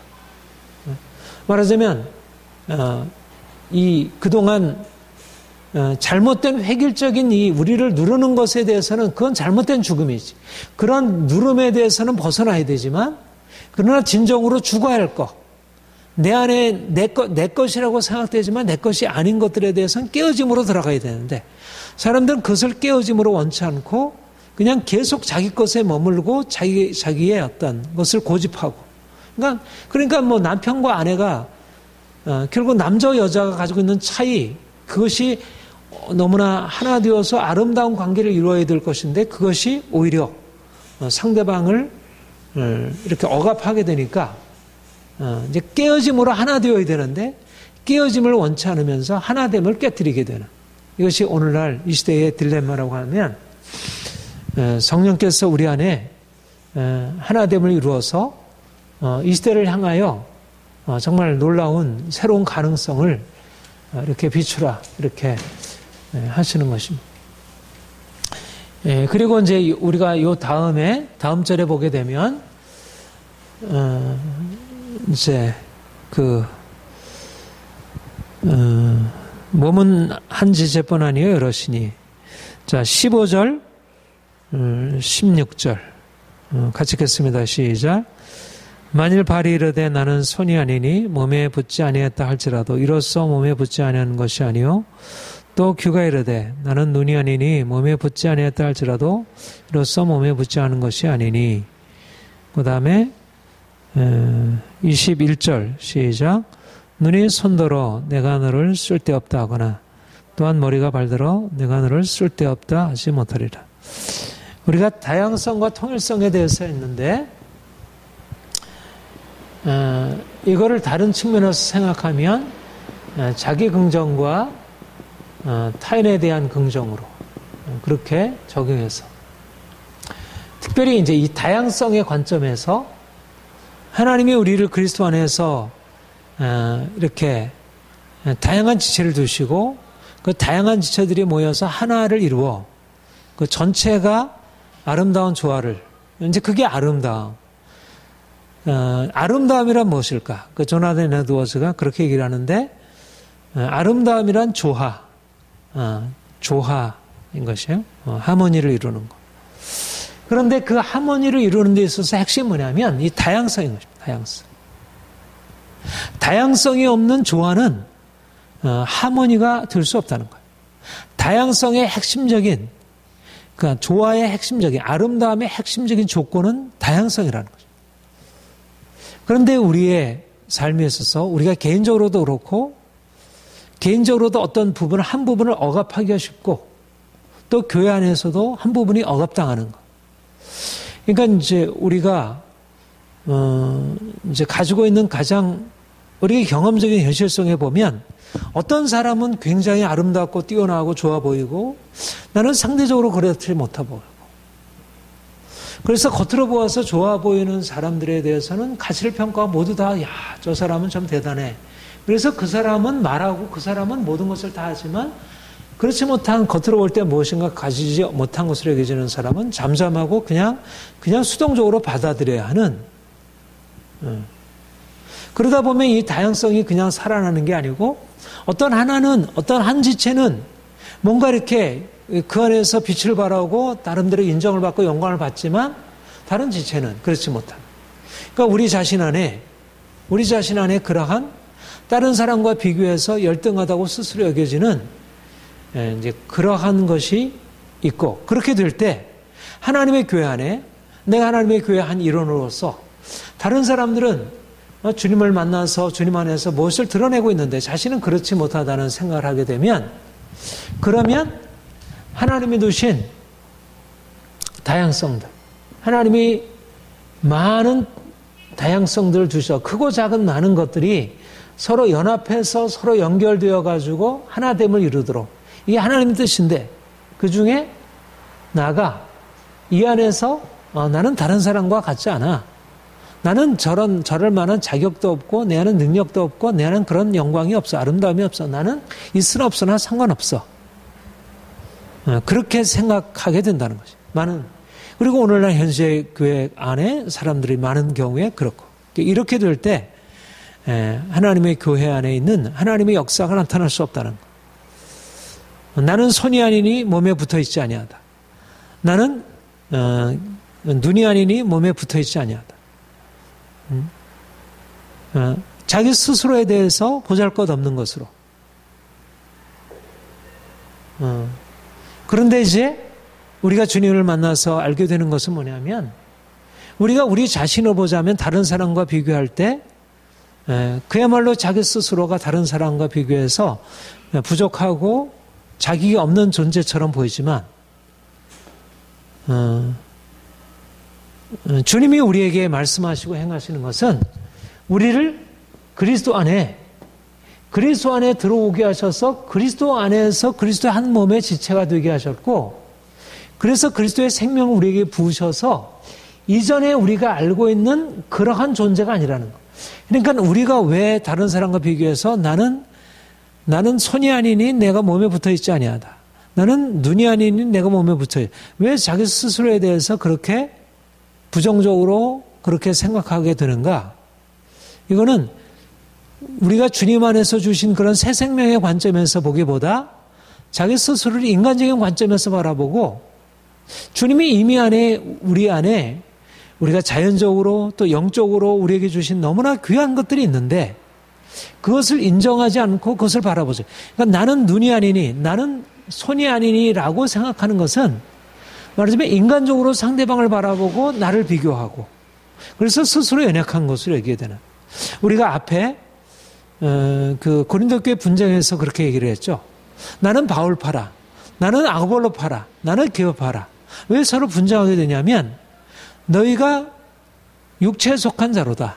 말하자면 그동안 잘못된 획일적인 이 우리를 누르는 것에 대해서는 그건 잘못된 죽음이지. 그런 누름에 대해서는 벗어나야 되지만 그러나 진정으로 죽어야 할 것. 내 안에 내 것이라고 생각되지만 내 것이 아닌 것들에 대해서는 깨어짐으로 들어가야 되는데 사람들은 그것을 깨어짐으로 원치 않고 그냥 계속 자기 것에 머물고 자기의 어떤 것을 고집하고 그러니까 뭐 남편과 아내가 결국 남자와 여자가 가지고 있는 차이 그것이 너무나 하나 되어서 아름다운 관계를 이루어야 될 것인데 그것이 오히려 상대방을 이렇게 억압하게 되니까 이제 깨어짐으로 하나 되어야 되는데 깨어짐을 원치 않으면서 하나됨을 깨뜨리게 되는 이것이 오늘날 이 시대의 딜레마라고 하면 성령께서 우리 안에 하나됨을 이루어서 이 시대를 향하여 정말 놀라운 새로운 가능성을 이렇게 비추라 이렇게 하시는 것입니다. 그리고 이제 우리가 다음 절에 보게 되면 이제 몸은 한 지체뿐 아니요 여럿이니. 자 15절 16절 같이 읽겠습니다. 시작. 만일 발이 이르되 나는 손이 아니니 몸에 붙지 아니했다 할지라도 이로써 몸에 붙지 아니하는 것이 아니요 또 귀가 이르되 나는 눈이 아니니 몸에 붙지 아니했다 할지라도 이로써 몸에 붙지 않은 것이 아니니. 그 다음에 21절 시작. 눈이 손더러 내가 너를 쓸데없다 하거나 또한 머리가 발더러 내가 너를 쓸데없다 하지 못하리라. 우리가 다양성과 통일성에 대해서 했는데 이거를 다른 측면에서 생각하면 자기 긍정과 타인에 대한 긍정으로 그렇게 적용해서 특별히 이제 이 다양성의 관점에서 하나님이 우리를 그리스도 안에서 이렇게 다양한 지체를 두시고 그 다양한 지체들이 모여서 하나를 이루어 그 전체가 아름다운 조화를 이제 그게 아름다움이란 무엇일까? 그 조나단 에드워즈가 그렇게 얘기를 하는데 아름다움이란 조화인 것이에요. 하모니를 이루는 것. 그런데 그 하모니를 이루는 데 있어서 핵심이 뭐냐면 이 다양성인 것입니다. 다양성이 없는 조화는 하모니가 될 수 없다는 거예요. 다양성의 핵심적인 그러니까 조화의 핵심적인 아름다움의 핵심적인 조건은 다양성이라는 거죠. 그런데 우리의 삶에 있어서 우리가 개인적으로도 그렇고 개인적으로도 어떤 부분을 한 부분을 억압하기가 쉽고 또 교회 안에서도 한 부분이 억압당하는 것. 그러니까 이제 우리가 이제 가지고 있는 가장 우리 경험적인 현실성에 보면 어떤 사람은 굉장히 아름답고 뛰어나고 좋아 보이고 나는 상대적으로 그렇지 못하 보이고, 그래서 겉으로 보아서 좋아 보이는 사람들에 대해서는 가치를 평가하고 모두 다 야, 저 사람은 좀 대단해. 그래서 그 사람은 말하고 그 사람은 모든 것을 다 하지만 그렇지 못한 겉으로 볼 때 무엇인가 가지지 못한 것으로 여겨지는 사람은 잠잠하고 그냥 수동적으로 받아들여야 하는, 그러다 보면 이 다양성이 그냥 살아나는 게 아니고 어떤 한 지체는 뭔가 이렇게 그 안에서 빛을 발하고 나름대로 인정을 받고 영광을 받지만 다른 지체는 그렇지 못한. 그러니까 우리 자신 안에 그러한 다른 사람과 비교해서 열등하다고 스스로 여겨지는 이제 그러한 것이 있고, 그렇게 될 때 하나님의 교회 안에 내가 하나님의 교회 한 일원으로서 다른 사람들은 주님을 만나서 주님 안에서 무엇을 드러내고 있는데 자신은 그렇지 못하다는 생각을 하게 되면, 그러면 하나님이 두신 다양성들, 하나님이 많은 다양성들을 주셔 크고 작은 많은 것들이 서로 연합해서 서로 연결되어 가지고 하나됨을 이루도록, 이게 하나님의 뜻인데 그 중에 나가 이 안에서 나는 다른 사람과 같지 않아. 나는 저럴 만한 자격도 없고 내 안에 능력도 없고 내 안에 그런 영광이 없어. 아름다움이 없어. 나는 있으나 없으나 상관없어. 그렇게 생각하게 된다는 것이 그리고 오늘날 현재 교회 안에 사람들이 많은 경우에 그렇고, 이렇게 될 때 하나님의 교회 안에 있는 하나님의 역사가 나타날 수 없다는 것. 나는 손이 아니니 몸에 붙어 있지 아니하다. 나는 눈이 아니니 몸에 붙어 있지 아니하다. 자기 스스로에 대해서 보잘것없는 것으로. 그런데 이제 우리가 주님을 만나서 알게 되는 것은 뭐냐면, 우리가 우리 자신을 보자면 다른 사람과 비교할 때 그야말로 자기 스스로가 다른 사람과 비교해서 부족하고 자기가 없는 존재처럼 보이지만, 주님이 우리에게 말씀하시고 행하시는 것은 우리를 그리스도 안에 들어오게 하셔서 그리스도 안에서 그리스도의 한 몸의 지체가 되게 하셨고, 그래서 그리스도의 생명을 우리에게 부으셔서 이전에 우리가 알고 있는 그러한 존재가 아니라는 것. 그러니까 우리가 왜 다른 사람과 비교해서 나는 손이 아니니 내가 몸에 붙어 있지 아니하다. 나는 눈이 아니니 내가 몸에 붙어 있다. 왜 자기 스스로에 대해서 그렇게 부정적으로 그렇게 생각하게 되는가? 이거는 우리가 주님 안에서 주신 그런 새 생명의 관점에서 보기보다 자기 스스로를 인간적인 관점에서 바라보고, 주님이 이미 우리 안에 우리가 자연적으로 또 영적으로 우리에게 주신 너무나 귀한 것들이 있는데 그것을 인정하지 않고 그것을 바라보죠. 그러니까 나는 눈이 아니니 나는 손이 아니니라고 생각하는 것은 말하자면 인간적으로 상대방을 바라보고 나를 비교하고, 그래서 스스로 연약한 것을 얘기해야 되는. 우리가 앞에 그 고린도 교회 분쟁에서 그렇게 얘기를 했죠. 나는 바울파라, 나는 아볼로파라, 나는 게오파라. 왜 서로 분쟁하게 되냐면 너희가 육체에 속한 자로다.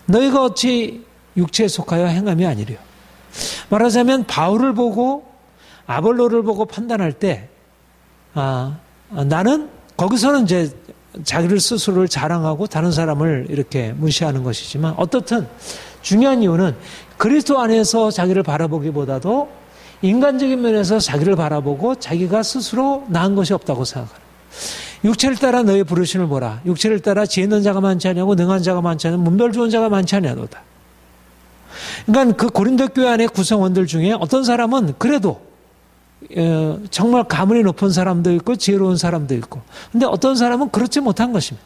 너희가 어찌 육체에 속하여 행함이 아니려. 말하자면 바울을 보고 아볼로를 보고 판단할 때 나는 거기서는 이제 자기를 스스로를 자랑하고 다른 사람을 이렇게 무시하는 것이지만, 어떻든 중요한 이유는 그리스도 안에서 자기를 바라보기보다도 인간적인 면에서 자기를 바라보고 자기가 스스로 나은 것이 없다고 생각하는. 육체를 따라 너희 부르심을 보라. 육체를 따라 지혜 있는 자가 많지 않냐고 능한 자가 많지 않냐고 문별 좋은 자가 많지 않냐도다. 그러니까 그 고린도 교회 안의 구성원들 중에 어떤 사람은 그래도 정말 가문이 높은 사람도 있고 지혜로운 사람도 있고, 근데 어떤 사람은 그렇지 못한 것입니다.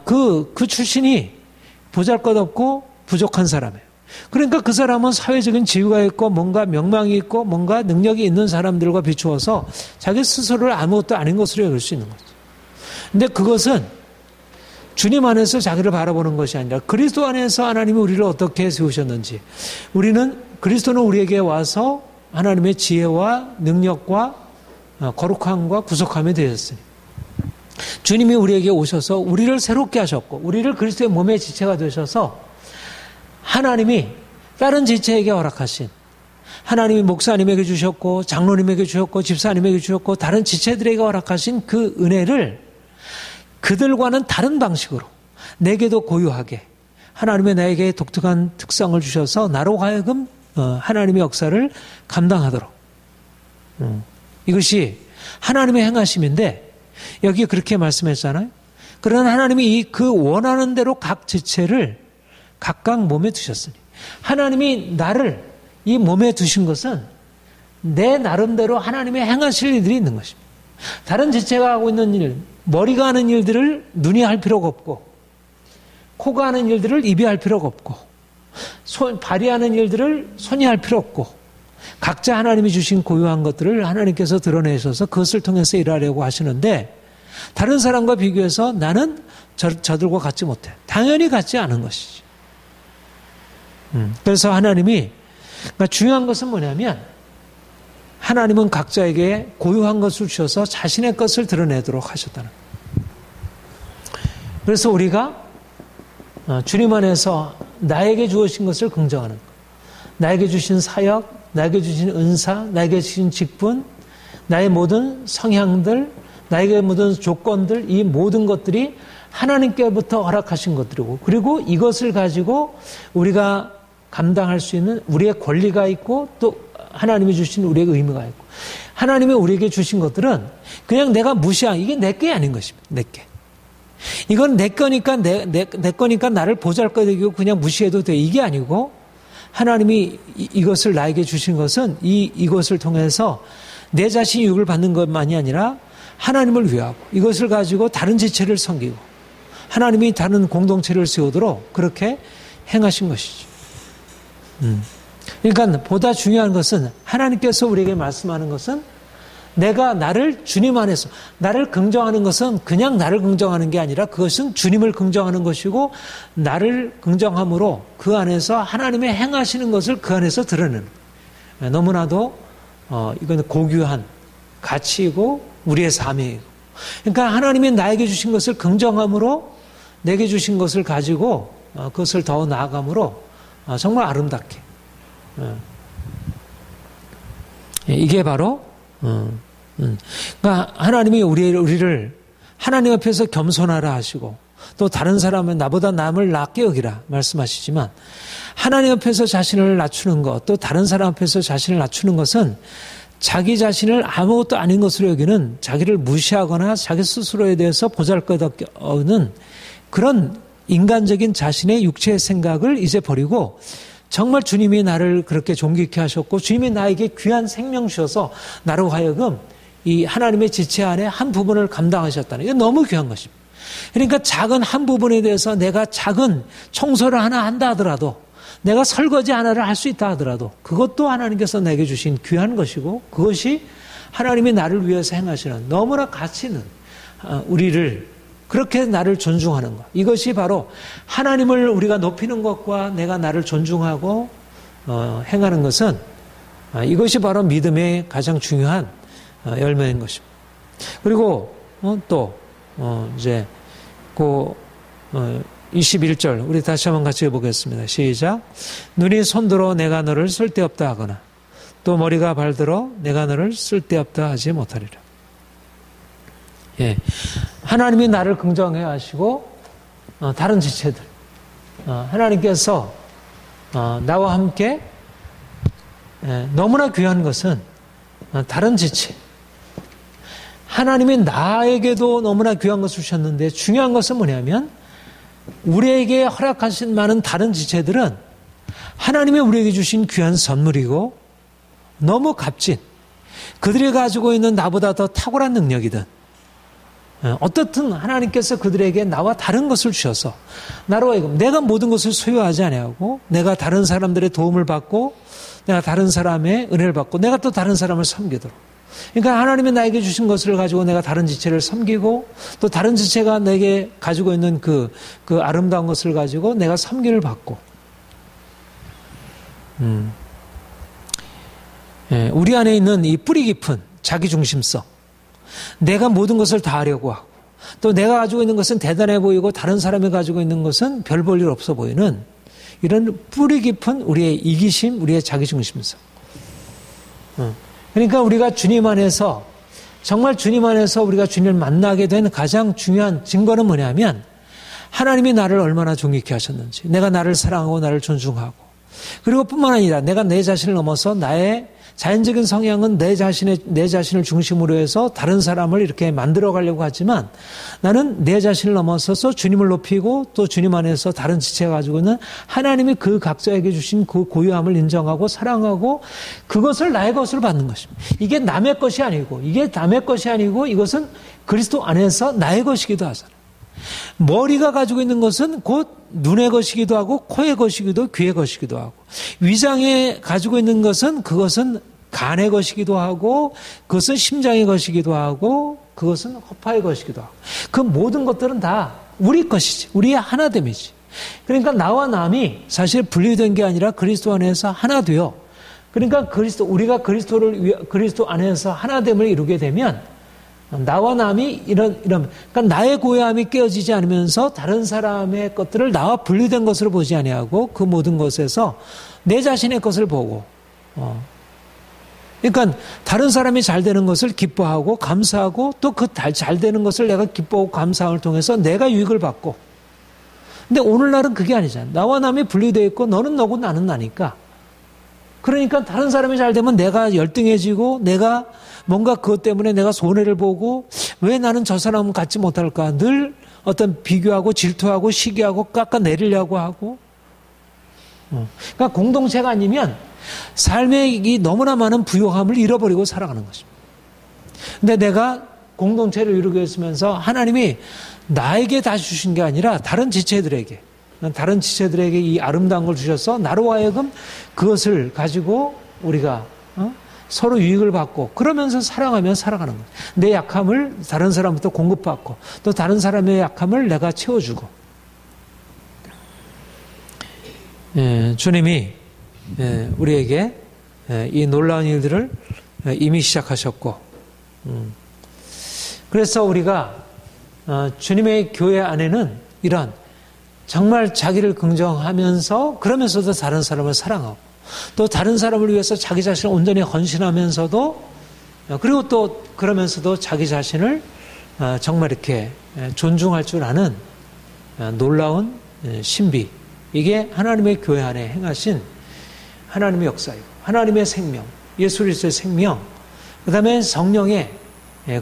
그 출신이 보잘것없고 부족한 사람이에요. 그러니까 그 사람은 사회적인 지위가 있고 뭔가 명망이 있고 뭔가 능력이 있는 사람들과 비추어서 자기 스스로를 아무것도 아닌 것으로 여길 수 있는 거죠. 근데 그것은 주님 안에서 자기를 바라보는 것이 아니라 그리스도 안에서 하나님이 우리를 어떻게 세우셨는지, 그리스도는 우리에게 와서 하나님의 지혜와 능력과 거룩함과 구속함이 되었으니, 주님이 우리에게 오셔서 우리를 새롭게 하셨고 우리를 그리스도의 몸의 지체가 되셔서 하나님이 다른 지체에게 허락하신, 하나님이 목사님에게 주셨고 장로님에게 주셨고 집사님에게 주셨고 다른 지체들에게 허락하신 그 은혜를 그들과는 다른 방식으로 내게도 고유하게 하나님의 나에게 독특한 특성을 주셔서 나로 하여금 하나님의 역사를 감당하도록, 이것이 하나님의 행하심인데 여기 그렇게 말씀했잖아요. 그러나 하나님이 그 원하는 대로 각 지체를 각각 몸에 두셨으니, 하나님이 나를 이 몸에 두신 것은 내 나름대로 하나님의 행하실 일들이 있는 것입니다. 다른 지체가 하고 있는 일, 머리가 하는 일들을 눈이 할 필요가 없고, 코가 하는 일들을 입이 할 필요가 없고, 발이 하는 일들을 손이 할 필요 없고, 각자 하나님이 주신 고유한 것들을 하나님께서 드러내셔서 그것을 통해서 일하려고 하시는데, 다른 사람과 비교해서 나는 저들과 같지 못해. 당연히 같지 않은 것이지. 그래서 하나님이, 그러니까 중요한 것은 뭐냐면, 하나님은 각자에게 고유한 것을 주셔서 자신의 것을 드러내도록 하셨다는 거예요. 그래서 우리가 주님 안에서 나에게 주어진 것을 긍정하는 것, 나에게 주신 사역, 나에게 주신 은사, 나에게 주신 직분, 나의 모든 성향들, 나에게 모든 조건들, 이 모든 것들이 하나님께부터 허락하신 것들이고, 그리고 이것을 가지고 우리가 감당할 수 있는 우리의 권리가 있고, 또 하나님이 주신 우리의 의무가 있고, 하나님이 우리에게 주신 것들은 그냥 내가 무시한, 이게 내 게 아닌 것입니다. 내 게. 이건 내 거니까 내 거니까 나를 보잘것이고 그냥 무시해도 돼, 이게 아니고, 하나님이 이것을 나에게 주신 것은 이것을 통해서 내 자신이 유익을 받는 것만이 아니라 하나님을 위하고, 이것을 가지고 다른 지체를 섬기고 하나님이 다른 공동체를 세우도록 그렇게 행하신 것이죠. 그러니까 보다 중요한 것은, 하나님께서 우리에게 말씀하는 것은, 내가 나를 주님 안에서, 나를 긍정하는 것은 그냥 나를 긍정하는 게 아니라 그것은 주님을 긍정하는 것이고, 나를 긍정함으로 그 안에서 하나님의 행하시는 것을 그 안에서 드러내는, 너무나도 이건 고귀한 가치이고 우리의 삶이고, 그러니까 하나님이 나에게 주신 것을 긍정함으로 내게 주신 것을 가지고 그것을 더 나아감으로 정말 아름답게, 이게 바로 그러니까 하나님이 우리를 하나님 앞에서 겸손하라 하시고, 또 다른 사람은 나보다 남을 낮게 여기라 말씀하시지만, 하나님 앞에서 자신을 낮추는 것, 또 다른 사람 앞에서 자신을 낮추는 것은 자기 자신을 아무것도 아닌 것으로 여기는, 자기를 무시하거나 자기 스스로에 대해서 보잘것없는 그런 인간적인 자신의 육체의 생각을 이제 버리고, 정말 주님이 나를 그렇게 존귀케 하셨고 주님이 나에게 귀한 생명 주셔서 나로 하여금 이 하나님의 지체 안에 한 부분을 감당하셨다는, 이게 너무 귀한 것입니다. 그러니까 작은 한 부분에 대해서 내가 작은 청소를 하나 한다 하더라도, 내가 설거지 하나를 할 수 있다 하더라도 그것도 하나님께서 내게 주신 귀한 것이고, 그것이 하나님이 나를 위해서 행하시는 너무나 가치 있는, 우리를 그렇게 나를 존중하는 것, 이것이 바로 하나님을 우리가 높이는 것과 내가 나를 존중하고 행하는 것은, 이것이 바로 믿음의 가장 중요한 열매인 것입니다. 그리고 또 이제 그 21절 우리 다시 한번 같이 해보겠습니다. 시작. 눈이 손들어 내가 너를 쓸데없다 하거나, 또 머리가 발들어 내가 너를 쓸데없다 하지 못하리라. 예, 하나님이 나를 긍정해 하시고 다른 지체들, 하나님께서 나와 함께, 너무나 귀한 것은 다른 지체, 하나님이 나에게도 너무나 귀한 것을 주셨는데, 중요한 것은 뭐냐면 우리에게 허락하신 많은 다른 지체들은 하나님이 우리에게 주신 귀한 선물이고 너무 값진, 그들이 가지고 있는 나보다 더 탁월한 능력이든 어떻든 하나님께서 그들에게 나와 다른 것을 주셔서 나로 하여금 내가 모든 것을 소유하지 아니하고, 내가 다른 사람들의 도움을 받고, 내가 다른 사람의 은혜를 받고, 내가 또 다른 사람을 섬기도록, 그러니까 하나님이 나에게 주신 것을 가지고 내가 다른 지체를 섬기고, 또 다른 지체가 내게 가지고 있는 그 아름다운 것을 가지고 내가 섬기를 받고, 우리 안에 있는 이 뿌리 깊은 자기중심성, 내가 모든 것을 다 하려고 하고, 또 내가 가지고 있는 것은 대단해 보이고 다른 사람이 가지고 있는 것은 별 볼 일 없어 보이는 이런 뿌리 깊은 우리의 이기심, 우리의 자기중심성. 그러니까 우리가 주님 안에서, 정말 주님 안에서 우리가 주님을 만나게 된 가장 중요한 증거는 뭐냐면 하나님이 나를 얼마나 존귀케 하셨는지, 내가 나를 사랑하고 나를 존중하고, 그리고 뿐만 아니라 내가 내 자신을 넘어서 나의 자연적인 성향은 내 자신을 중심으로 해서 다른 사람을 이렇게 만들어 가려고 하지만 나는 내 자신을 넘어서서 주님을 높이고 또 주님 안에서 다른 지체가 가지고 있는 하나님이 그 각자에게 주신 그 고유함을 인정하고 사랑하고 그것을 나의 것으로 받는 것입니다. 이게 남의 것이 아니고 이것은 그리스도 안에서 나의 것이기도 하잖아요. 머리가 가지고 있는 것은 곧 눈의 것이기도 하고 코의 것이기도 귀의 것이기도 하고, 위장에 가지고 있는 것은 그것은 간의 것이기도 하고, 그것은 심장의 것이기도 하고, 그것은 허파의 것이기도 하고, 그 모든 것들은 다 우리 것이지, 우리의 하나됨이지. 그러니까 나와 남이 사실 분리된 게 아니라 그리스도 안에서 하나 되어, 그러니까 우리가 그리스도 안에서 하나됨을 이루게 되면 나와 남이 그러니까 나의 고유함이 깨어지지 않으면서 다른 사람의 것들을 나와 분리된 것으로 보지 아니하고 그 모든 것에서 내 자신의 것을 보고, 그러니까 다른 사람이 잘 되는 것을 기뻐하고 감사하고 또 그 잘 되는 것을 내가 기뻐하고 감사함을 통해서 내가 유익을 받고. 근데 오늘날은 그게 아니잖아요. 나와 남이 분리되어 있고 너는 너고 나는 나니까. 그러니까 다른 사람이 잘 되면 내가 열등해지고 내가 뭔가 그것 때문에 내가 손해를 보고 왜 나는 저 사람은 갖지 못할까? 늘 어떤 비교하고 질투하고 시기하고 깎아내리려고 하고. 그러니까 공동체가 아니면 삶의 이 너무나 많은 부요함을 잃어버리고 살아가는 것입니다. 근데 내가 공동체를 이루고 있으면서 하나님이 나에게 다 주신 게 아니라 다른 지체들에게 이 아름다운 걸 주셔서 나로 하여금 그것을 가지고 우리가 서로 유익을 받고 그러면서 사랑하며 살아가는 거예요. 내 약함을 다른 사람부터 공급받고 또 다른 사람의 약함을 내가 채워주고. 주님이 우리에게 이 놀라운 일들을 이미 시작하셨고, 그래서 우리가 주님의 교회 안에는 이런 정말 자기를 긍정하면서 그러면서도 다른 사람을 사랑하고 또 다른 사람을 위해서 자기 자신을 온전히 헌신하면서도, 그리고 또 그러면서도 자기 자신을 정말 이렇게 존중할 줄 아는 놀라운 신비, 이게 하나님의 교회 안에 행하신 하나님의 역사이고 하나님의 생명, 예수 그리스도의 생명, 그 다음에 성령의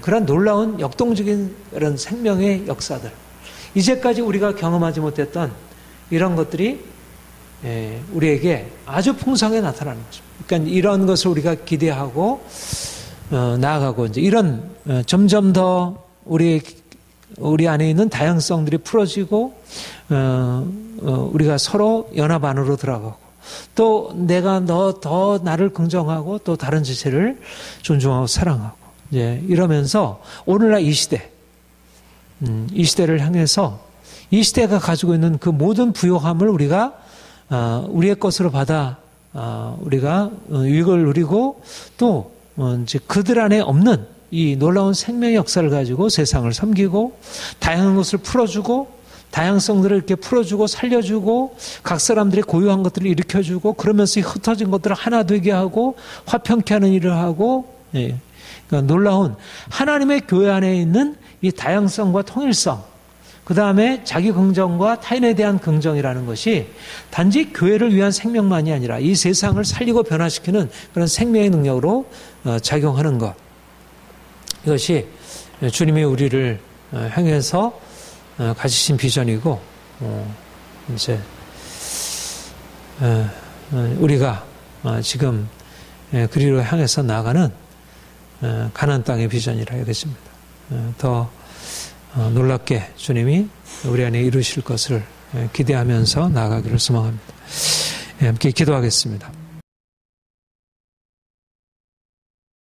그런 놀라운 역동적인 그런 생명의 역사들, 이제까지 우리가 경험하지 못했던 이런 것들이 우리에게 아주 풍성하게 나타나는 거죠. 그러니까 이런 것을 우리가 기대하고 나아가고, 이제 이런 점점 더 우리 안에 있는 다양성들이 풀어지고 우리가 서로 연합 안으로 들어가고 또 내가 더 나를 긍정하고 또 다른 지체를 존중하고 사랑하고, 이러면서 오늘날 이 시대를 향해서 이 시대가 가지고 있는 그 모든 부요함을 우리가 우리의 것으로 받아 우리가 유익을 누리고 또 이제 그들 안에 없는 이 놀라운 생명의 역사를 가지고 세상을 섬기고 다양한 것을 풀어주고 다양성들을 이렇게 풀어주고 살려주고 각 사람들의 고유한 것들을 일으켜주고 그러면서 흩어진 것들을 하나 되게 하고 화평케 하는 일을 하고, 그러니까 놀라운 하나님의 교회 안에 있는 이 다양성과 통일성, 그 다음에 자기 긍정과 타인에 대한 긍정이라는 것이 단지 교회를 위한 생명만이 아니라 이 세상을 살리고 변화시키는 그런 생명의 능력으로 작용하는 것. 이것이 주님이 우리를 향해서 가지신 비전이고, 이제 우리가 지금 그리로 향해서 나아가는 가나안 땅의 비전이라 이것입니다. 더 놀랍게 주님이 우리 안에 이루실 것을 기대하면서 나아가기를 소망합니다. 함께 기도하겠습니다.